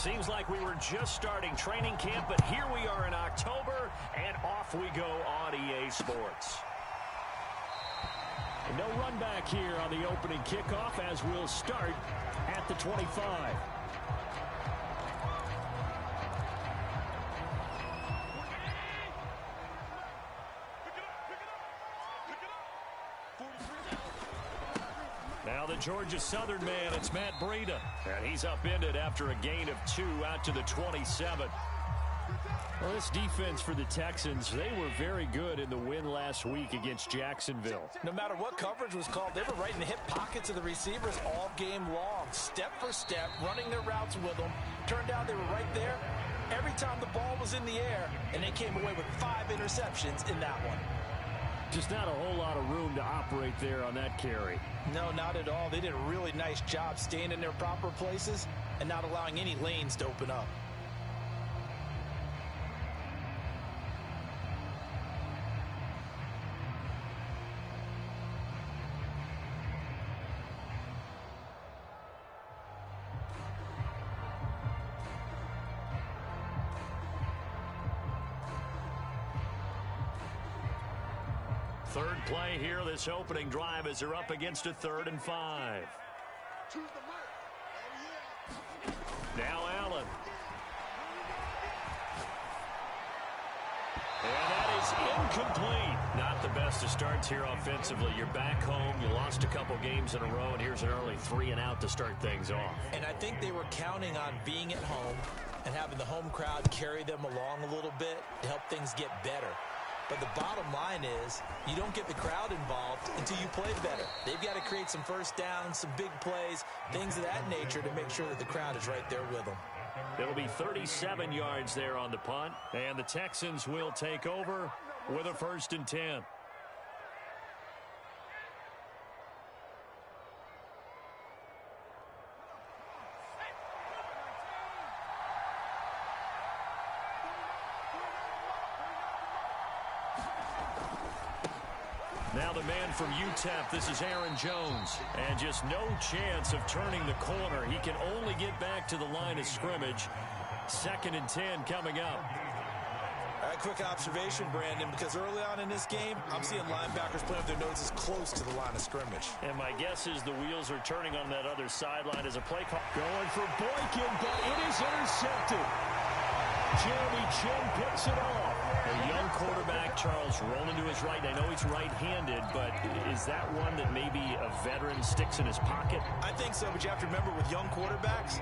Seems like we were just starting training camp, but here we are in October, and off we go on EA Sports. No run back here on the opening kickoff as we'll start at the 25. Now the Georgia Southern man, it's Matt Breida. And he's upended after a gain of 2 out to the 27. Well, this defense for the Texans, they were very good in the win last week against Jacksonville. No matter what coverage was called, they were right in the hip pockets of the receivers all game long, step for step, running their routes with them. Turned out they were right there every time the ball was in the air, and they came away with 5 interceptions in that one. Just not a whole lot of room to operate there on that carry. No, not at all. They did a really nice job staying in their proper places and not allowing any lanes to open up. Third play here, this opening drive as they're up against a 3rd and 5. Now Allen. And that is incomplete. Not the best of starts here offensively. You're back home. You lost a couple games in a row, and here's an early 3 and out to start things off. And I think they were counting on being at home and having the home crowd carry them along a little bit to help things get better. But the bottom line is you don't get the crowd involved until you play better. They've got to create some first downs, some big plays, things of that nature to make sure that the crowd is right there with them. It'll be 37 yards there on the punt, and the Texans will take over with a 1st and 10. Now the man from UTEP, this is Aaron Jones. And just no chance of turning the corner. He can only get back to the line of scrimmage. 2nd and 10 coming up. All right, quick observation, Brandon, because early on in this game, I'm seeing linebackers playing with their noses close to the line of scrimmage. And my guess is the wheels are turning on that other sideline as a play call. Going for Boykin, but it is intercepted. Jeremy Chin picks it off. A young quarterback, Charles, rolling to his right. I know he's right-handed, but is that one that maybe a veteran sticks in his pocket? I think so, but you have to remember with young quarterbacks,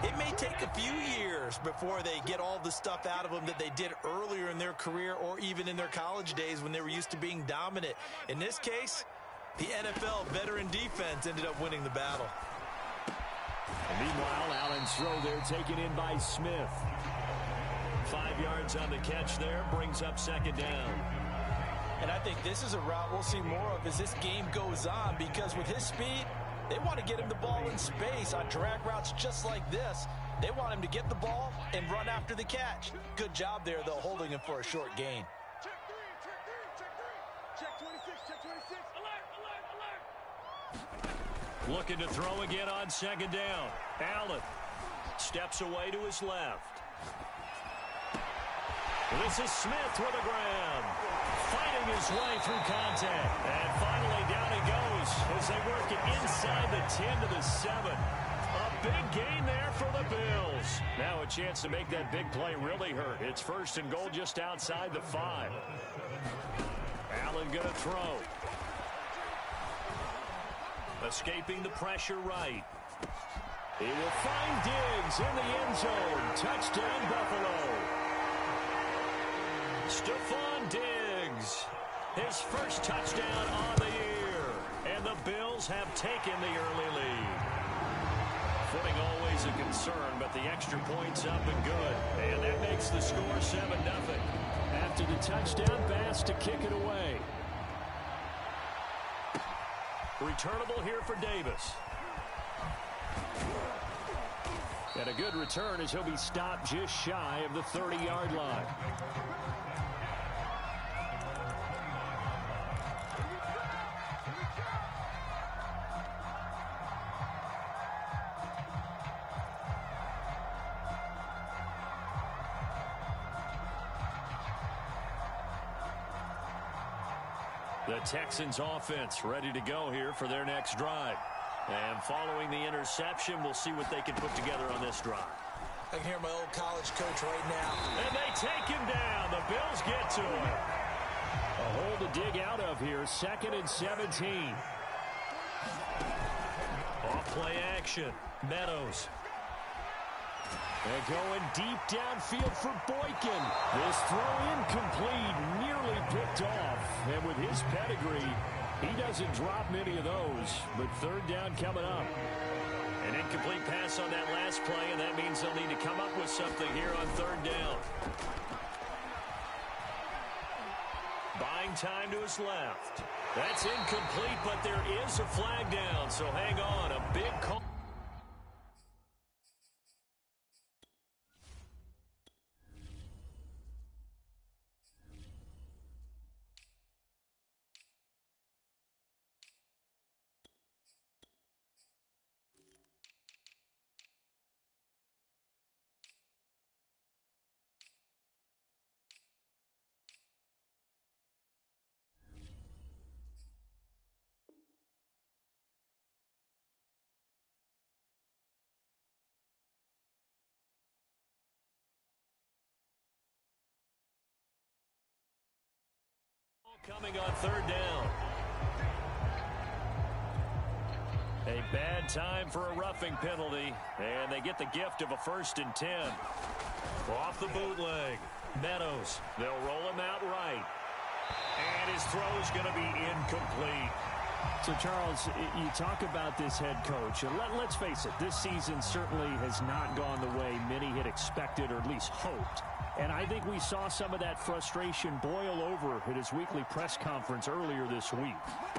it may take a few years before they get all the stuff out of them that they did earlier in their career or even in their college days when they were used to being dominant. In this case, the NFL veteran defense ended up winning the battle. And meanwhile, Allen's throw there taken in by Smith. 5 yards on the catch there, brings up 2nd down. And I think this is a route we'll see more of as this game goes on, because with his speed, they want to get him the ball in space on drag routes just like this. They want him to get the ball and run after the catch. Good job there, though, holding him for a short gain. Check 26, check 26. Alert, alert, alert. Looking to throw again on 2nd down. Allen steps away to his left. This is Smith with a grab. Fighting his way through contact. And finally down he goes as they work it inside the 10 to the 7. A big gain there for the Bills. Now a chance to make that big play really hurt. It's 1st and goal just outside the 5. Allen going to throw. Escaping the pressure right. He will find Diggs in the end zone. Touchdown, Buffalo. Stephon Diggs, his first touchdown on the year. And the Bills have taken the early lead. Footing always a concern, but the extra point's up and good. And that makes the score 7-0. After the touchdown pass to kick it away. Returnable here for Davis. And a good return as he'll be stopped just shy of the 30-yard line. The Texans offense ready to go here for their next drive. And following the interception, we'll see what they can put together on this drive. I can hear my old college coach right now. And they take him down. The Bills get to him. A hole to dig out of here. 2nd and 17. Off play action. Meadows. They're going deep downfield for Boykin. This throw incomplete, nearly picked off. And with his pedigree, he doesn't drop many of those. But 3rd down coming up. An incomplete pass on that last play, and that means they'll need to come up with something here on 3rd down. Buying time to his left. That's incomplete, but there is a flag down, so hang on. A big call. Coming on 3rd down. A bad time for a roughing penalty, and they get the gift of a 1st and 10. Off the bootleg. Meadows. They'll roll him out right. And his throw's going to be incomplete. So, Charles, you talk about this head coach, and let's face it, this season certainly has not gone the way many had expected or at least hoped. And I think we saw some of that frustration boil over at his weekly press conference earlier this week.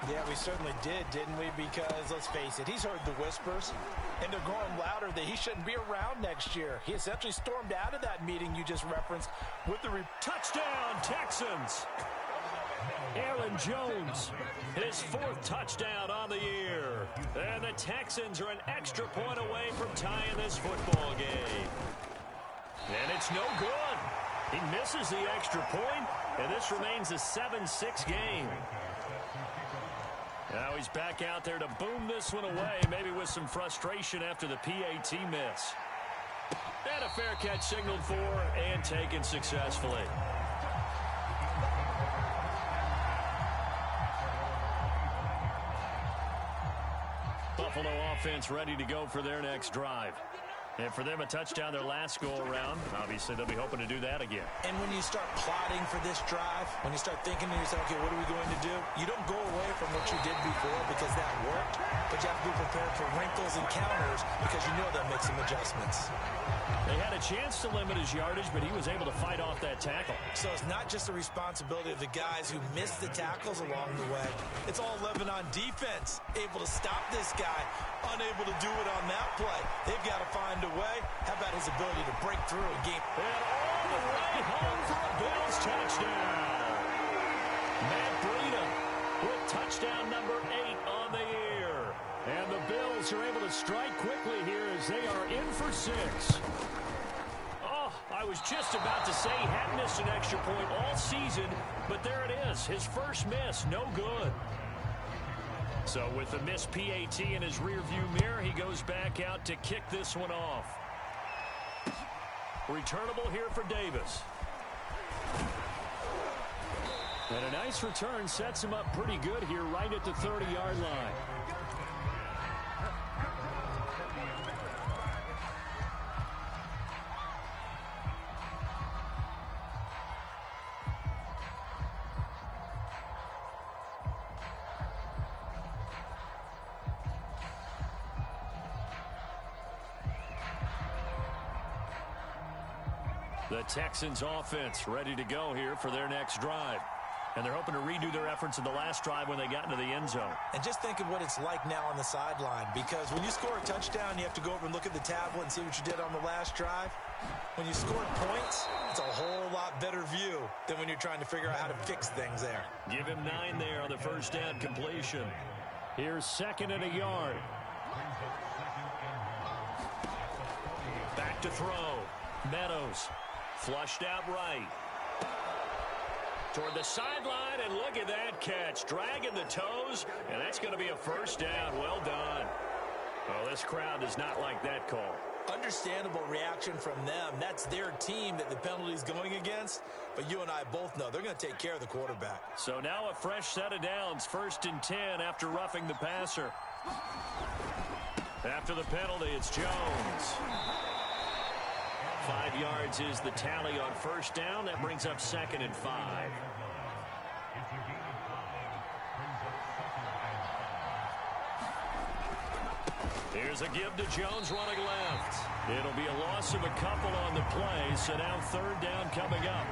Yeah, we certainly did, didn't we? Because, let's face it, he's heard the whispers, and they're growing louder that he shouldn't be around next year. He essentially stormed out of that meeting you just referenced with the touchdown, Texans! Aaron Jones, his 4th touchdown on the year. And the Texans are an extra point away from tying this football game. And it's no good. He misses the extra point, and this remains a 7-6 game. Now he's back out there to boom this one away, maybe with some frustration after the PAT miss. And a fair catch signaled for and taken successfully. Buffalo offense ready to go for their next drive. And for them, a touchdown their last go-around. Obviously, they'll be hoping to do that again. And when you start plotting for this drive, when you start thinking to yourself, okay, what are we going to do? You don't go away from what you did before because that worked, but you have to be prepared for wrinkles and counters because you know they'll make some adjustments. They had a chance to limit his yardage, but he was able to fight off that tackle. So it's not just the responsibility of the guys who missed the tackles along the way. It's all 11 on defense, able to stop this guy, unable to do it on that play. They've got to find a way. How about his ability to break through a game? And all the way home for a Bills touchdown. Matt Breida with touchdown number 8 on the year. And the Bills are able to strike quickly here as they are in for 6. Oh, I was just about to say he hadn't missed an extra point all season, but there it is. His first miss, no good. So with the missed PAT in his rearview mirror, he goes back out to kick this one off. Returnable here for Davis. And a nice return sets him up pretty good here right at the 30-yard line. The Texans offense ready to go here for their next drive. And they're hoping to redo their efforts in the last drive when they got into the end zone. And just think of what it's like now on the sideline, because when you score a touchdown, you have to go over and look at the tablet and see what you did on the last drive. When you scored points, it's a whole lot better view than when you're trying to figure out how to fix things there. Give him 9 there on the first down completion. Here's 2nd and a yard. Back to throw. Meadows. Flushed out right. toward the sideline, and look at that catch. Dragging the toes, and that's going to be a first down. Well done. Oh, this crowd does not like that call. Understandable reaction from them. That's their team that the penalty is going against. But you and I both know they're going to take care of the quarterback. So now a fresh set of downs. 1st and 10 after roughing the passer. After the penalty, it's Jones. 5 yards is the tally on 1st down. That brings up 2nd and 5. Here's a give to Jones running left. It'll be a loss of a couple on the play, so now 3rd down coming up.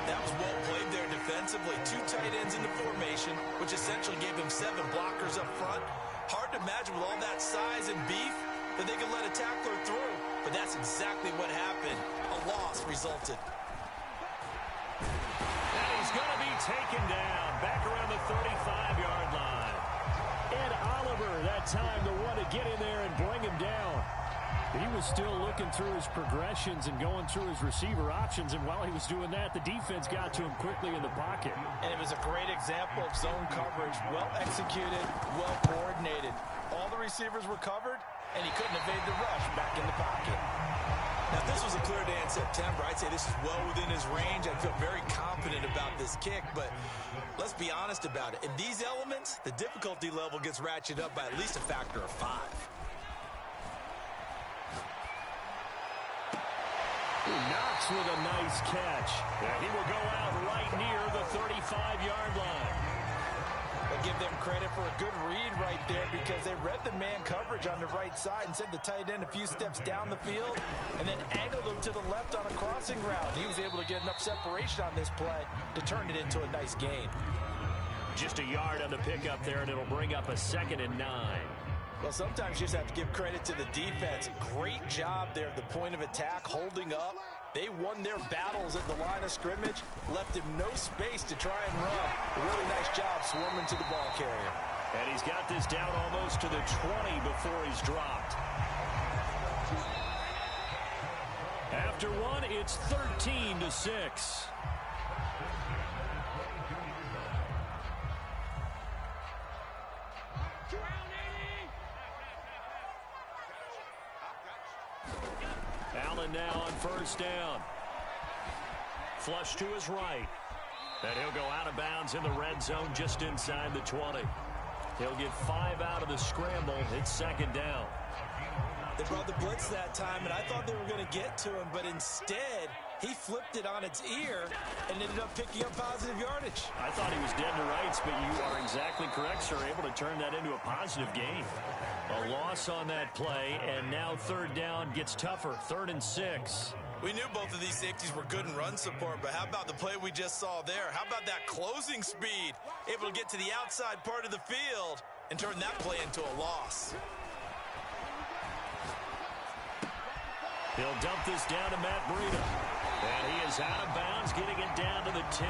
That was well played there defensively. 2 tight ends in the formation, which essentially gave him 7 blockers up front. Hard to imagine with all that size and beef that they could let a tackler through. But that's exactly what happened. A loss resulted. And he's going to be taken down back around the 35-yard line. Ed Oliver, that time, the one to get in there and bring him down. He was still looking through his progressions and going through his receiver options, and while he was doing that, the defense got to him quickly in the pocket. And it was a great example of zone coverage. Well executed, well coordinated. All the receivers were covered, and he couldn't evade the rush back in the pocket. Now, if this was a clear day in September, I'd say this is well within his range. I'd feel very confident about this kick, but let's be honest about it. In these elements, the difficulty level gets ratcheted up by at least a factor of 5. Knox with a nice catch. And he will go out right near the 35-yard line. I'll give them credit for a good read right there because they read the man coverage on the right side and sent the tight end a few steps down the field and then angled him to the left on a crossing route. He was able to get enough separation on this play to turn it into a nice gain. Just a yard on the pickup there, and it'll bring up a 2nd and 9. Well, sometimes you just have to give credit to the defense. Great job there at the point of attack, holding up. They won their battles at the line of scrimmage, left him no space to try and run. A really nice job swarming to the ball carrier. And he's got this down almost to the 20 before he's dropped. After one, it's 13-6. Allen now on 1st down. Flush to his right. And he'll go out of bounds in the red zone just inside the 20. He'll get 5 out of the scramble. It's 2nd down. They brought the blitz that time, and I thought they were going to get to him, but instead, he flipped it on its ear and ended up picking up positive yardage. I thought he was dead to rights, but you are exactly correct, sir. Able to turn that into a positive gain. A loss on that play, and now 3rd down gets tougher. 3rd and 6. We knew both of these safeties were good in run support, but how about the play we just saw there? How about that closing speed? Able to get to the outside part of the field and turn that play into a loss. He'll dump this down to Matt Breida. And he is out of bounds, getting it down to the 10.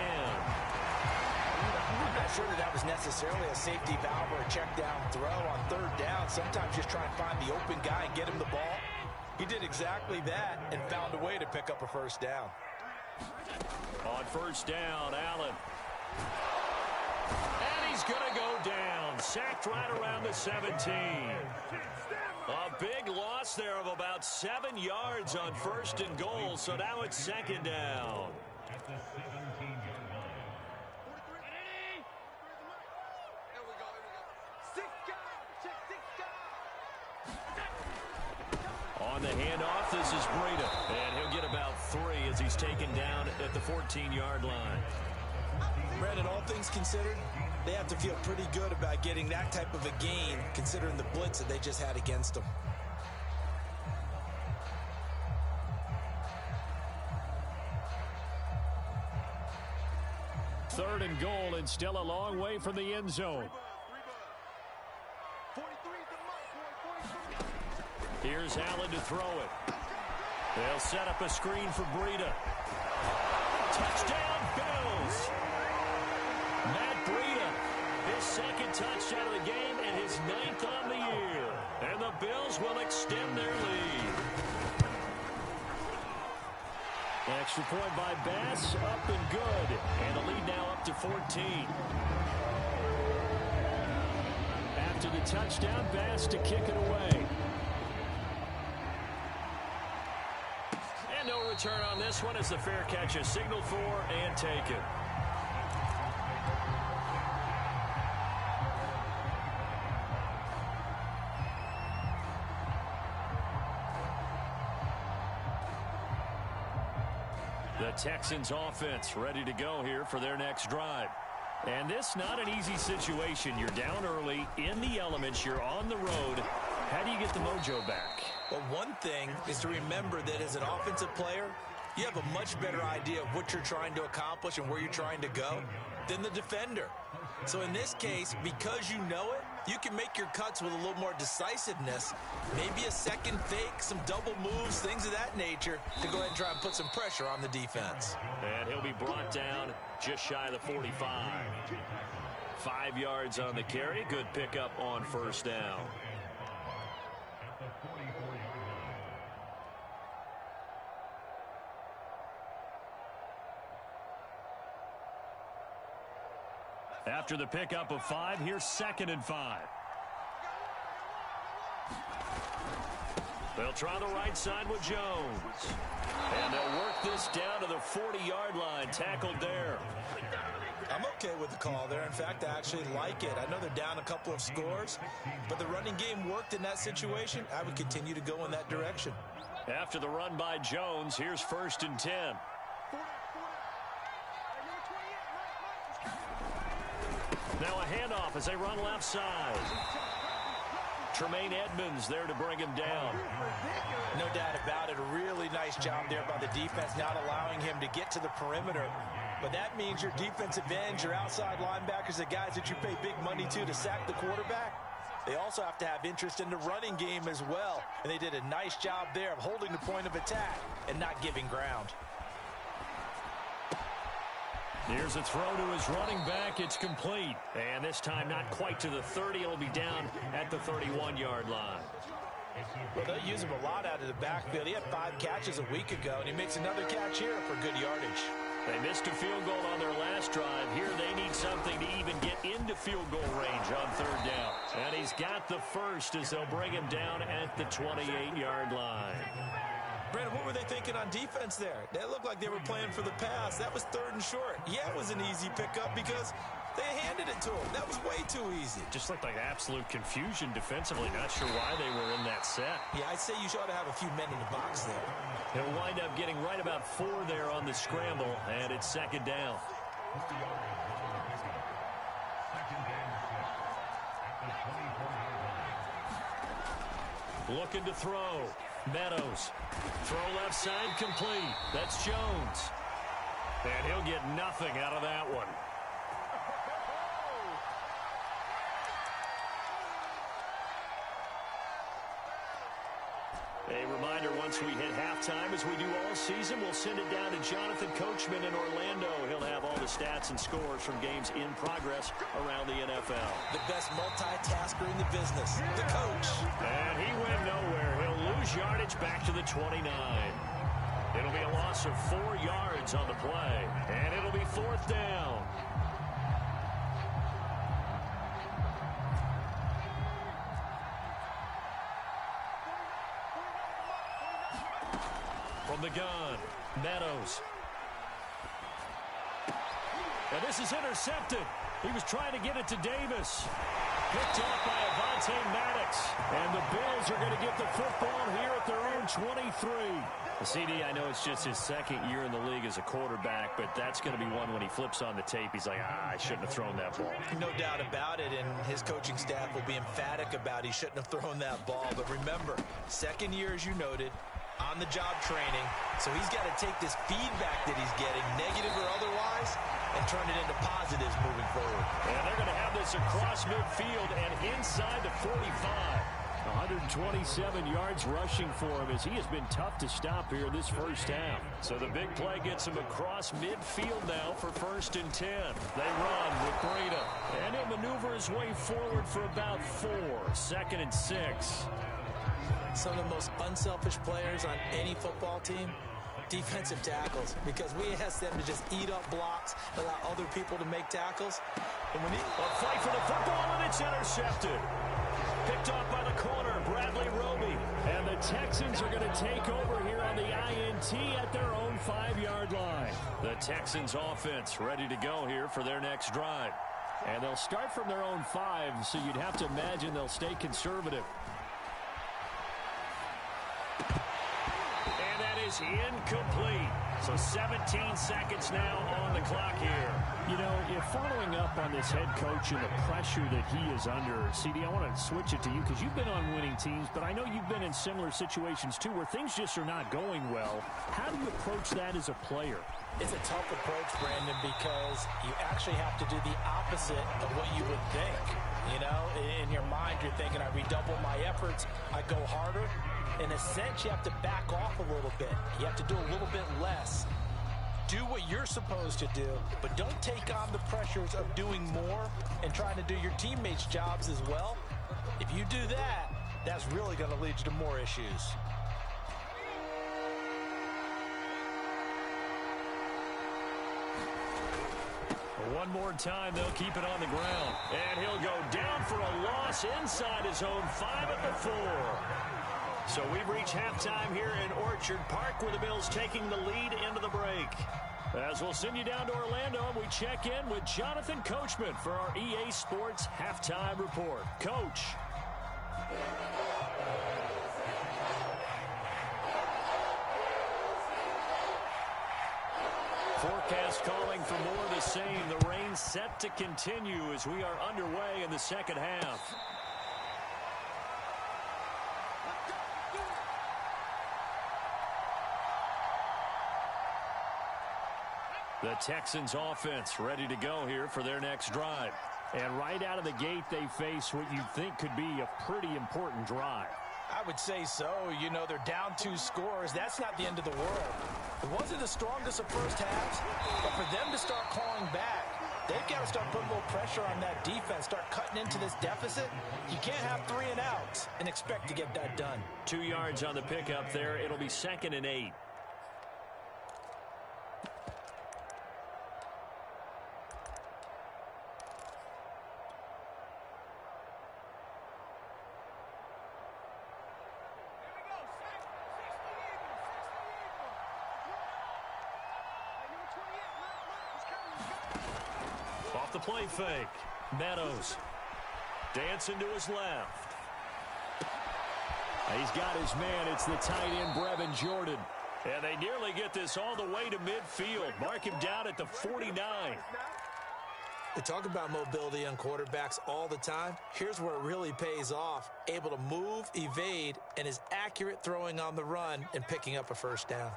I'm not sure that was necessarily a safety valve or a check down throw on 3rd down. Sometimes just try and find the open guy and get him the ball. He did exactly that and found a way to pick up a 1st down. On 1st down, Allen. And he's going to go down. Sacked right around the 17. A big loss there of about 7 yards on 1st and goal, so now it's 2nd down. On the handoff, this is Breida, and he'll get about 3 as he's taken down at the 14-yard line. Brandon, all things considered, they have to feel pretty good about getting that type of a gain, considering the blitz that they just had against them. Third and goal, and still a long way from the end zone. Here's Allen to throw it. They'll set up a screen for Breida. Touchdown, Bills! Matt Breida, his 2nd touchdown of the game and his 9th on the year. And the Bills will extend their lead. Extra point by Bass, up and good. And the lead now up to 14. After the touchdown, Bass to kick it away. And no return on this one as the fair catch is signaled for and taken. The Texans offense ready to go here for their next drive. And this not an easy situation. You're down early, in the elements, you're on the road. How do you get the mojo back? Well, one thing is to remember that as an offensive player, you have a much better idea of what you're trying to accomplish and where you're trying to go than the defender. So in this case, because you know it, you can make your cuts with a little more decisiveness, maybe a second fake, some double moves, things of that nature, to go ahead and try and put some pressure on the defense. And he'll be brought down just shy of the 45. 5 yards on the carry. Good pickup on first down. After the pickup of 5, here's 2nd and 5. They'll try the right side with Jones. And they'll work this down to the 40-yard line. Tackled there. I'm okay with the call there. In fact, I actually like it. I know they're down a couple of scores, but the running game worked in that situation. I would continue to go in that direction. After the run by Jones, here's 1st and 10. Now a handoff as they run left side. Tremaine Edmonds there to bring him down. No doubt about it. A really nice job there by the defense, not allowing him to get to the perimeter. But that means your defensive ends, your outside linebackers, the guys that you pay big money to sack the quarterback, they also have to have interest in the running game as well. And they did a nice job there of holding the point of attack and not giving ground. Here's a throw to his running back. It's complete. And this time not quite to the 30. It'll be down at the 31-yard line. Well, they'll use him a lot out of the backfield. He had 5 catches a week ago, and he makes another catch here for good yardage. They missed a field goal on their last drive. Here they need something to even get into field goal range on 3rd down. And he's got the first as they'll bring him down at the 28-yard line. Brandon, what were they thinking on defense there? That looked like they were playing for the pass. That was 3rd and short. Yeah, it was an easy pickup because they handed it to him. That was way too easy. Just looked like absolute confusion defensively. Not sure why they were in that set. Yeah, I'd say you ought to have a few men in the box there. He'll wind up getting right about 4 there on the scramble, and it's 2nd down. Looking to throw. Meadows. Throw left side complete. That's Jones. And he'll get nothing out of that one. A reminder, once we hit halftime, as we do all season, we'll send it down to Jonathan Coachman in Orlando. He'll have all the stats and scores from games in progress around the NFL. The best multitasker in the business, the coach. And he went nowhere. He'll lose yardage back to the 29. It'll be a loss of 4 yards on the play. And it'll be 4th down. From the gun, Meadows. And this is intercepted. He was trying to get it to Davis. Picked off by Avonte Maddox. And the Bills are going to get the football here at their own 23. The CD, I know it's just his 2nd year in the league as a quarterback, but that's going to be one when he flips on the tape. He's like, I shouldn't have thrown that ball. No doubt about it, and his coaching staff will be emphatic about he shouldn't have thrown that ball. But remember, 2nd year, as you noted, on-the-job training, so he's got to take this feedback that he's getting, negative or otherwise, and turn it into positives moving forward. And they're going to have this across midfield and inside the 45. 127 yards rushing for him as he has been tough to stop here this first half. So the big play gets him across midfield now for 1st and 10. They run with Breida, and he'll maneuver his way forward for about 4. 2nd and 6. Some of the most unselfish players on any football team defensive tackles, because we ask them to just eat up blocks, allow other people to make tackles. And when a fight for the football, and it's intercepted. Picked off by the corner, Bradley Roby. And the Texans are going to take over here on the INT at their own 5-yard line. The Texans offense ready to go here for their next drive. And they'll start from their own 5, so you'd have to imagine they'll stay conservative. And that is incomplete. So 17 seconds now on the clock here. You know, if following up on this head coach and the pressure that he is under, CD, I want to switch it to you because you've been on winning teams, but I know you've been in similar situations too where things just are not going well. How do you approach that as a player? It's a tough approach, Brandon, because you actually have to do the opposite of what you would think. You know, in your mind, you're thinking, I redouble my efforts, I go harder. In a sense, you have to back off a little bit. You have to do a little bit less. Do what you're supposed to do, but don't take on the pressures of doing more and trying to do your teammates' jobs as well. If you do that, that's really going to lead you to more issues. One more time, they'll keep it on the ground. And he'll go down for a loss inside his own 5 at the 4. So we've reached halftime here in Orchard Park, where the Bills taking the lead into the break. As we'll send you down to Orlando, and we check in with Jonathan Coachman for our EA Sports Halftime Report. Coach. Forecast calling for more of the same. The rain set to continue as we are underway in the second half. The Texans offense ready to go here for their next drive. And right out of the gate, they face what you'd think could be a pretty important drive. I would say so. You know, they're down 2 scores. That's not the end of the world. It wasn't the strongest of first halves, but for them to start clawing back, they've got to start putting a little pressure on that defense, start cutting into this deficit. You can't have 3 and outs and expect to get that done. 2 yards on the pickup there. It'll be 2nd and 8. Off the play fake. Meadows. Dancing to his left. He's got his man. It's the tight end, Brevin Jordan. And they nearly get this all the way to midfield. Mark him down at the 49. They talk about mobility on quarterbacks all the time. Here's where it really pays off. Able to move, evade, and is accurate throwing on the run and picking up a first down.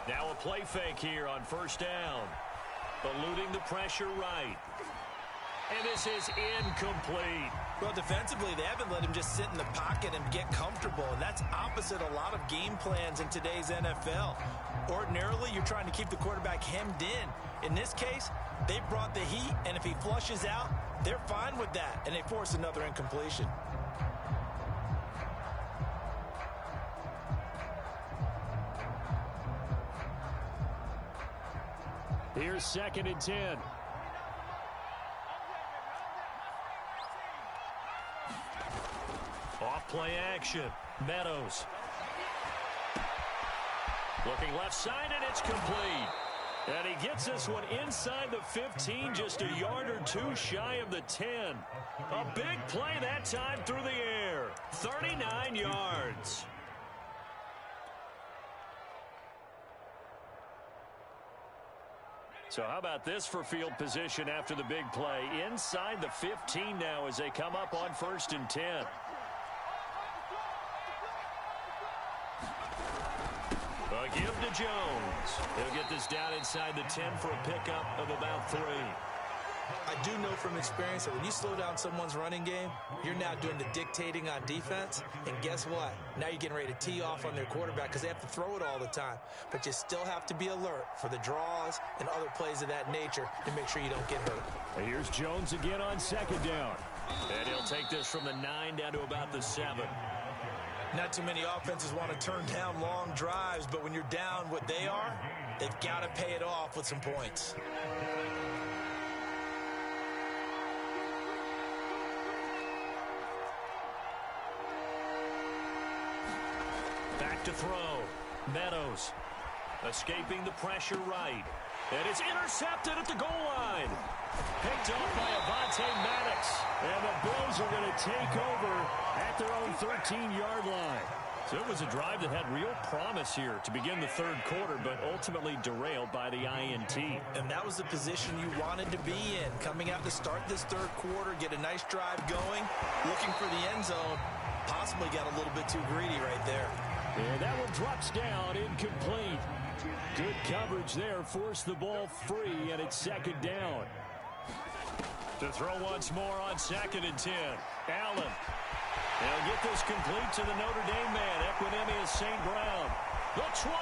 Now a play fake here on first down. Eluding the pressure right. And this is incomplete. Well, defensively, they haven't let him just sit in the pocket and get comfortable, and that's opposite a lot of game plans in today's NFL. Ordinarily, you're trying to keep the quarterback hemmed in. In this case, they brought the heat, and if he flushes out, they're fine with that, and they force another incompletion. Here's 2nd and 10. Off play action. Meadows. Looking left side, and it's complete. And he gets this one inside the 15, just a yard or 2 shy of the 10. A big play that time through the air. 39 yards. So how about this for field position after the big play? Inside the 15 now as they come up on 1st and 10. A give to Jones. He'll get this down inside the 10 for a pickup of about 3. I do know from experience that when you slow down someone's running game, you're now doing the dictating on defense. And guess what? Now you're getting ready to tee off on their quarterback because they have to throw it all the time. But you still have to be alert for the draws and other plays of that nature to make sure you don't get hurt. Here's Jones again on 2nd down. And he'll take this from the 9 down to about the 7. Not too many offenses want to turn down long drives, but when you're down what they are, they've got to pay it off with some points. Back to throw. Meadows escaping the pressure right. And it's intercepted at the goal line. Picked off by Avonte Maddox. And the Bills are going to take over at their own 13-yard line. So it was a drive that had real promise here to begin the third quarter, but ultimately derailed by the INT. And that was the position you wanted to be in. Coming out to start this third quarter, get a nice drive going, looking for the end zone. Possibly got a little bit too greedy right there. And that one drops down, incomplete. Good coverage there, forced the ball free, and it's second down. To throw once more on 2nd and 10. Allen. They'll get this complete to the Notre Dame man, Equinemius St. Brown. The 20.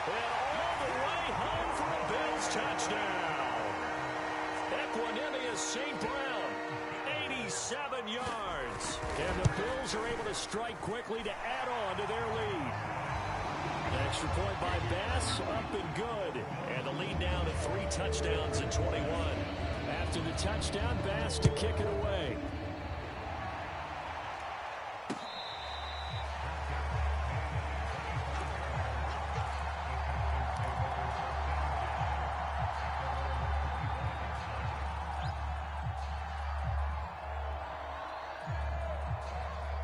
And all the way home for a Bills touchdown. Equinemius St. Brown, 87 yards. And the Bills are able to strike quickly to add on to their lead. Extra point by Bass, up and good. And the lead down to 3 touchdowns in 21. After the touchdown, Bass to kick it away.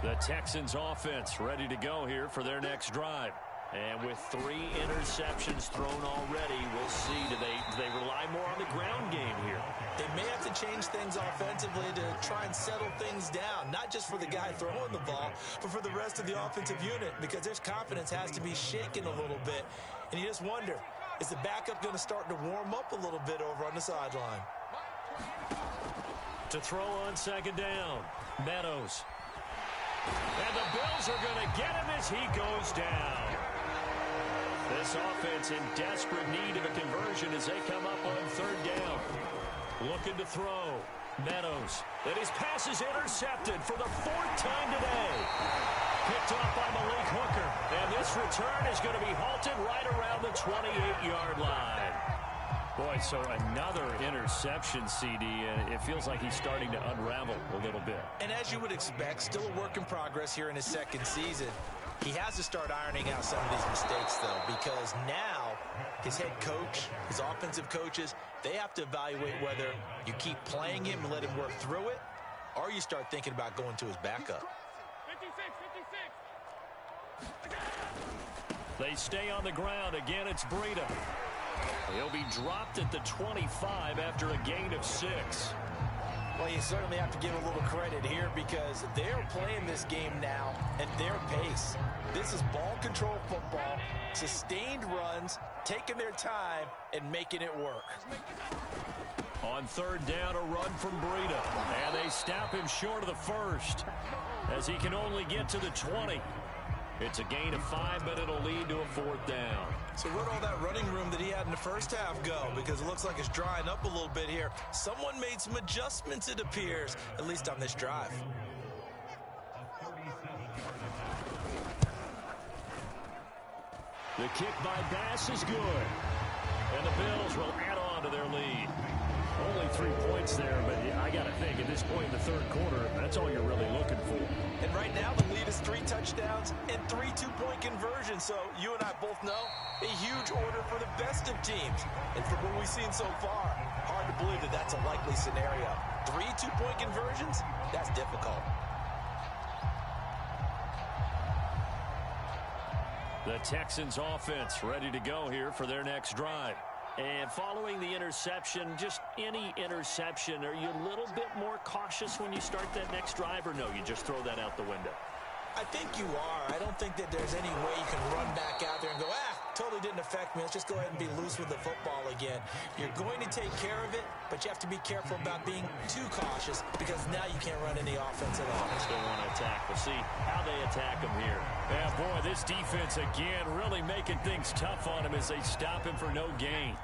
The Texans offense ready to go here for their next drive. And with 3 interceptions thrown already, we'll see. Do they rely more on the ground game here? They may have to change things offensively to try and settle things down, not just for the guy throwing the ball, but for the rest of the offensive unit, because their confidence has to be shaken a little bit. And you just wonder, is the backup going to start to warm up a little bit over on the sideline? To throw on 2nd down, Meadows. And the Bills are going to get him as he goes down. This offense in desperate need of a conversion as they come up on 3rd down. Looking to throw. Meadows. And his pass is intercepted for the 4th time today. Picked off by Malik Hooker. And this return is going to be halted right around the 28-yard line. Boy, so another interception, CD, and it feels like he's starting to unravel a little bit. And as you would expect, still a work in progress here in his 2nd season. He has to start ironing out some of these mistakes, though, because now his head coach, his offensive coaches, they have to evaluate whether you keep playing him and let him work through it, or you start thinking about going to his backup. 56. They stay on the ground. Again, it's Breida. He'll be dropped at the 25 after a gain of 6. Well, you certainly have to give a little credit here because they're playing this game now at their pace. This is ball control football, sustained runs, taking their time, and making it work. On 3rd down, a run from Breida. And they stop him short of the 1st as he can only get to the 20. It's a gain of 5, but it'll lead to a 4th down. So where'd all that running room that he had in the first half go? Because it looks like it's drying up a little bit here. Someone made some adjustments, it appears, at least on this drive. The kick by Bass is good. And the Bills will add on to their lead. Only 3 points there, but I got to think at this point in the third quarter, that's all you're really looking for. And right now the lead is 3 touchdowns and 3 two-point conversions. So you and I both know a huge order for the best of teams. And from what we've seen so far, hard to believe that that's a likely scenario. 3 two-point conversions? That's difficult. The Texans offense ready to go here for their next drive. And following the interception, just any interception, are you a little bit more cautious when you start that next drive, or no, you just throw that out the window? I think you are. I don't think that there's any way you can run back out there and go, totally didn't affect me. Let's just go ahead and be loose with the football again. You're going to take care of it, but you have to be careful about being too cautious because now you can't run any offense at all. Still want to attack. We'll see how they attack him here. Yeah, boy, this defense again really making things tough on him as they stop him for no gain.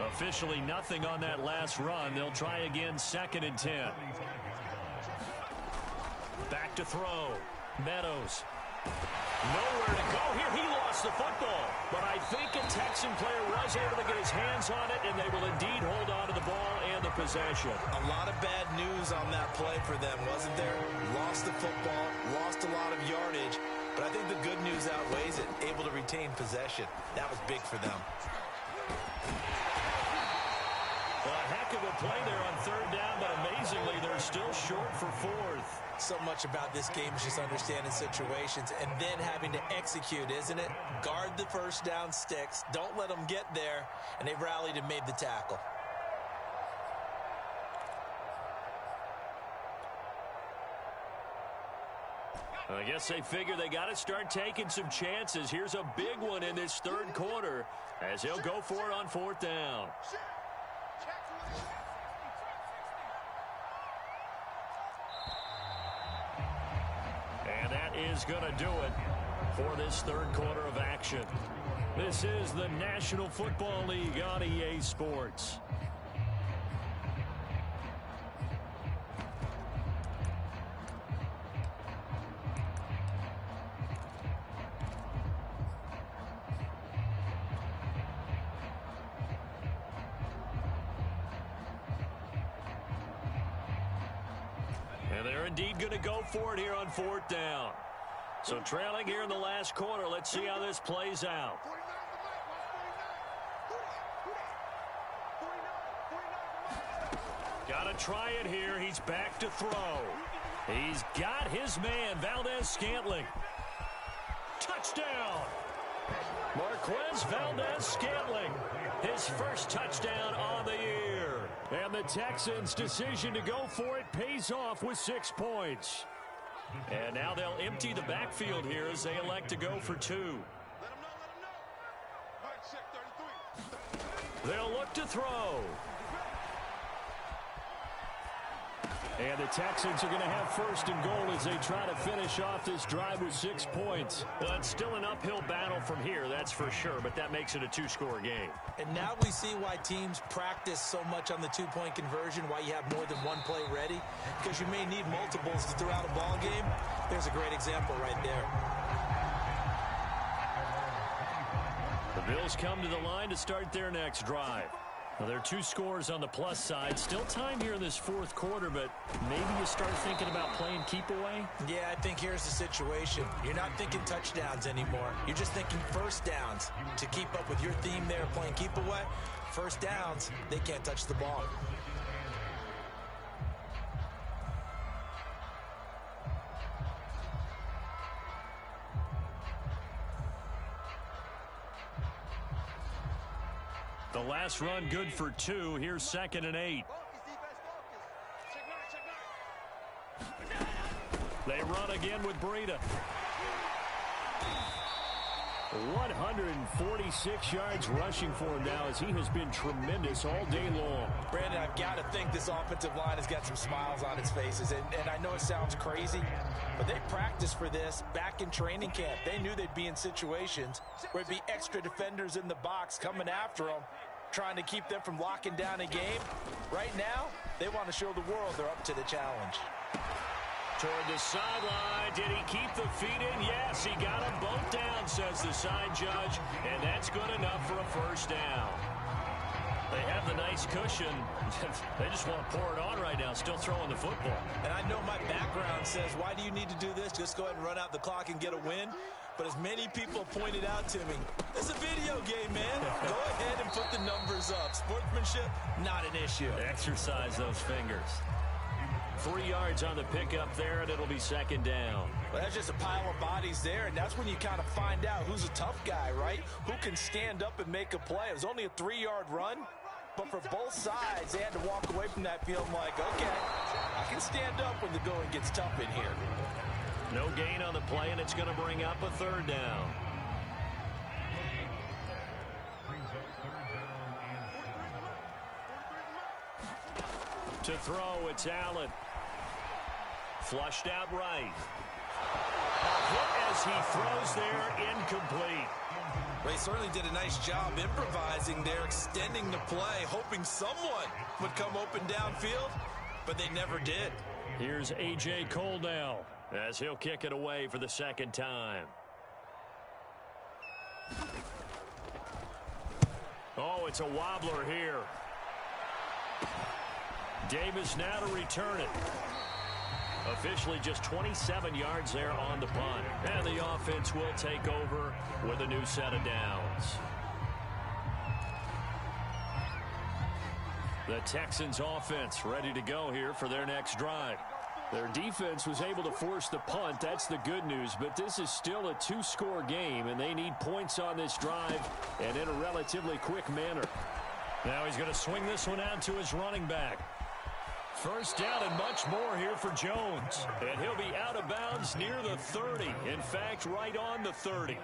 Officially nothing on that last run. They'll try again, 2nd and 10. Back to throw. Meadows. Nowhere to go here. He lost the football. But I think a Texan player was able to get his hands on it, and they will indeed hold on to the ball and the possession. A lot of bad news on that play for them, wasn't there? Lost the football, lost a lot of yardage, but I think the good news outweighs it. Able to retain possession. That was big for them. A heck of a play there on 3rd down, but amazingly, they're still short for 4th. So much about this game is just understanding situations and then having to execute, isn't it? Guard the first down sticks. Don't let them get there. And they rallied and made the tackle. I guess they figure they got to start taking some chances. Here's a big one in this 3rd quarter as he'll go for it on 4th down. And that is going to do it for this 3rd quarter of action. This is the National Football League on EA Sports. And they're indeed going to go for it here on 4th down. So trailing here in the last quarter. Let's see how this plays out. Got to try it here. He's back to throw. He's got his man, Valdez-Scantling. Touchdown. Marquez Valdez-Scantling. His first touchdown on the year. And the Texans' decision to go for it pays off with 6 points. And now they'll empty the backfield here as they elect to go for 2. They'll look to throw. And the Texans are going to have 1st and goal as they try to finish off this drive with 6 points. Well, it's still an uphill battle from here, that's for sure, but that makes it a 2-score game. And now we see why teams practice so much on the 2-point conversion, why you have more than one play ready, because you may need multiples throughout a ball game. There's a great example right there. The Bills come to the line to start their next drive. Well, there are 2 scores on the plus side. Still time here in this 4th quarter, but maybe you start thinking about playing keep away? Yeah, I think here's the situation. You're not thinking touchdowns anymore. You're just thinking first downs. To keep up with your theme there, playing keep away, first downs, they can't touch the ball. The last run good for 2. Here's 2nd and 8. They run again with Breida. 146 yards rushing for him now as he has been tremendous all day long. Brandon, I've got to think this offensive line has got some smiles on its faces. And I know it sounds crazy, but they practiced for this back in training camp. They knew they'd be in situations where it'd be extra defenders in the box coming after them, trying to keep them from locking down a game. Right now, they want to show the world they're up to the challenge. Toward the sideline. Did he keep the feet in? Yes, he got them both down, says the side judge, and that's good enough for a first down. They have the nice cushion. They just want to pour it on right now, still throwing the football. And I know my background says, why do you need to do this? Just go ahead and run out the clock and get a win. But as many people pointed out to me, it's a video game, man. Go ahead and put the numbers up. Sportsmanship, not an issue. Exercise those fingers. 3 yards on the pickup there, and it'll be 2nd down. Well, that's just a pile of bodies there, and that's when you kind of find out who's a tough guy, right? Who can stand up and make a play. It was only a 3-yard run, but for both sides, they had to walk away from that field like, okay, I can stand up when the going gets tough in here. No gain on the play, and it's going to bring up a 3rd down. To throw, it's Allen. Flushed out right. A hit as he throws there, incomplete. They certainly did a nice job improvising there, extending the play, hoping someone would come open downfield, but they never did. Here's A.J. Coldell as he'll kick it away for the second time. Oh, it's a wobbler here. Davis now to return it. Officially just 27 yards there on the punt. And the offense will take over with a new set of downs. The Texans offense ready to go here for their next drive. Their defense was able to force the punt. That's the good news. But this is still a two-score game, and they need points on this drive and in a relatively quick manner. Now he's going to swing this one out to his running back. First down and much more here for Jones. And he'll be out of bounds near the 30. In fact, right on the 30.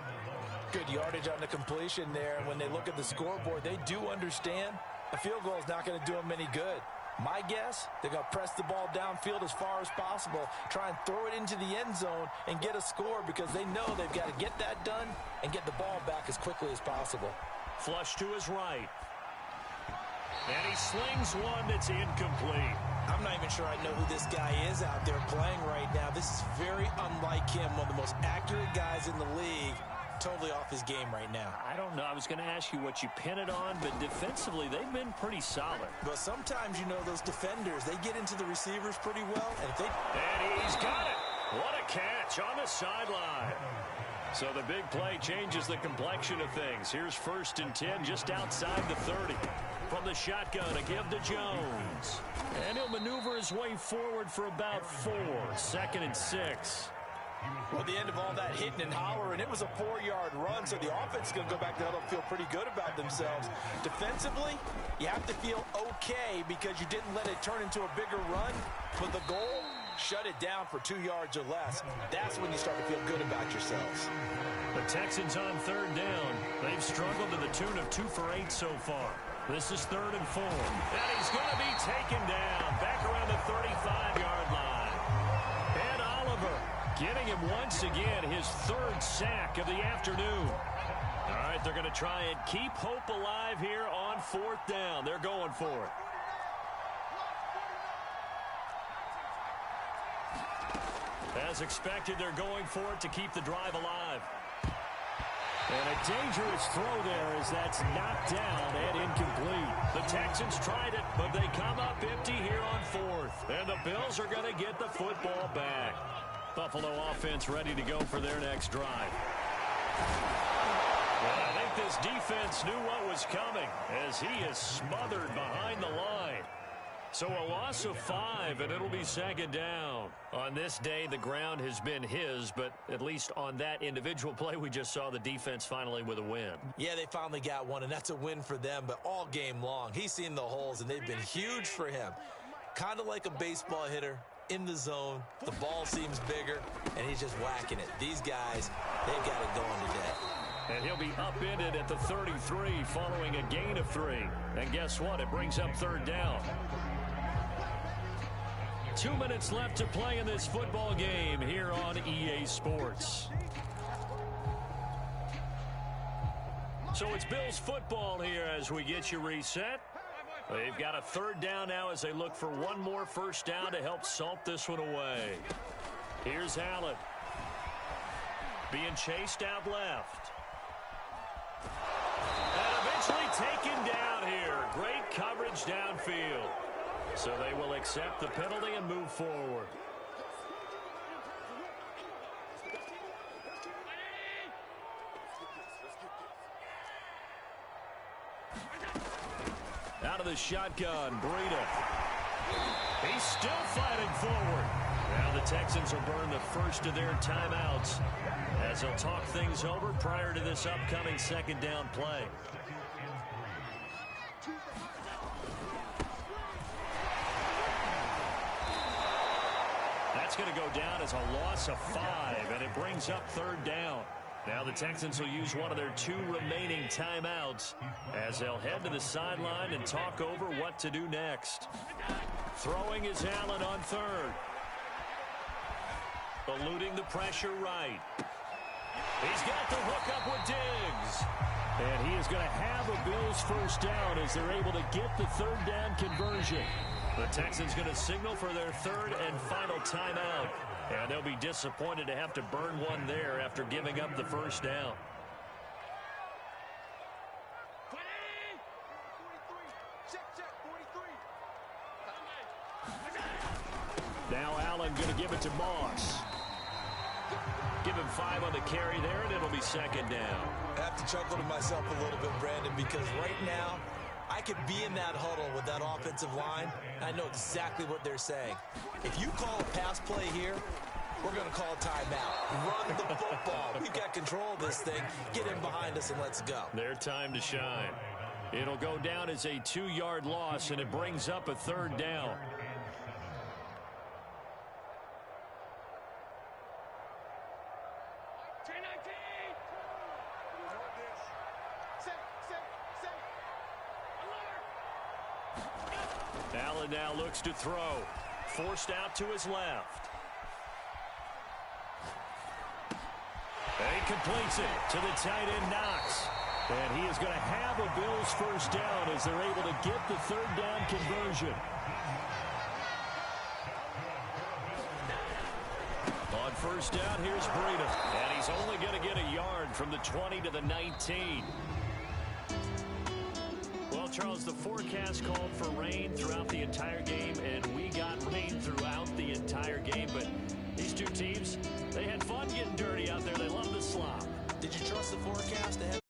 Good yardage on the completion there. And when they look at the scoreboard, they do understand a field goal is not going to do them any good. My guess, they're going to press the ball downfield as far as possible, try and throw it into the end zone and get a score because they know they've got to get that done and get the ball back as quickly as possible. Flush to his right. And he slings one that's incomplete. I'm not even sure I know who this guy is out there playing right now. This is very unlike him, one of the most accurate guys in the league. Totally off his game right now. I don't know. I was going to ask you what you pin it on, but defensively, they've been pretty solid. But sometimes, you know, those defenders, they get into the receivers pretty well. And he's got it. What a catch on the sideline. So the big play changes the complexion of things. Here's 1st and 10 just outside the 30. From the shotgun to give to Jones. And he'll maneuver his way forward for about 4. 2nd and 6. Well, at the end of all that hitting and hollering, it was a 4-yard run, so the offense is going to go back to huddle and feel pretty good about themselves. Defensively, you have to feel okay because you didn't let it turn into a bigger run, but the goal, shut it down for 2 yards or less. That's when you start to feel good about yourselves. The Texans on 3rd down. They've struggled to the tune of 2 for 8 so far. This is 3rd and 4. And he's going to be taken down back around the 35-yard line. And Oliver getting him once again, his 3rd sack of the afternoon. All right, they're going to try and keep hope alive here on 4th down. They're going for it. As expected, they're going for it to keep the drive alive. And a dangerous throw there as that's knocked down and incomplete. The Texans tried it, but they come up empty here on 4th. And the Bills are going to get the football back. Buffalo offense ready to go for their next drive. And I think this defense knew what was coming as he is smothered behind the line. So a loss of 5, and it'll be 2nd down. On this day, the ground has been his, but at least on that individual play, we just saw the defense finally with a win. Yeah, they finally got one, and that's a win for them, but all game long, he's seen the holes, and they've been huge for him. Kind of like a baseball hitter in the zone. The ball seems bigger, and he's just whacking it. These guys, they've got it going today. And he'll be upended at the 33 following a gain of 3. And guess what? It brings up 3rd down. 2 minutes left to play in this football game here on EA Sports. So it's Bills football here as we get you reset. They've got a 3rd down now as they look for one more 1st down to help salt this one away. Here's Allen. Being chased out left. And eventually taken down here. Great coverage downfield. So they will accept the penalty and move forward. Out of the shotgun, Breida. He's still fighting forward. Now the Texans will burn the first of their timeouts as they'll talk things over prior to this upcoming 2nd down play. That's going to go down as a loss of 5, and it brings up 3rd down. Now the Texans will use one of their 2 remaining timeouts as they'll head to the sideline and talk over what to do next. Throwing is Allen on 3rd. Eluding the pressure right. He's got the hook up with Diggs. And he is going to have a Bills first down as they're able to get the third down conversion. The Texans going to signal for their third and final timeout. And they'll be disappointed to have to burn one there after giving up the first down. 20! 43. Check, 43. Now Allen going to give it to Moss. Give him 5 on the carry there, and it'll be second down. I have to chuckle to myself a little bit, Brandon, because right now I could be in that huddle with that offensive line. I know exactly what they're saying. If you call a pass play here, we're going to call timeout. Run the football. We've got control of this thing. Get in behind us and let's go. Their time to shine. It'll go down as a 2-yard loss, and it brings up a third down. Allen now looks to throw. Forced out to his left. And he completes it to the tight end, Knox. And he is going to have a Bills first down as they're able to get the third down conversion. On first down, here's Breida. And he's only going to get a yard from the 20 to the 19. Well, Charles, the forecast called for rain throughout the entire game, and we got rain throughout the entire game. But these two teams, they had fun getting dirty out there. They love the slop. Did you trust the forecast ahead?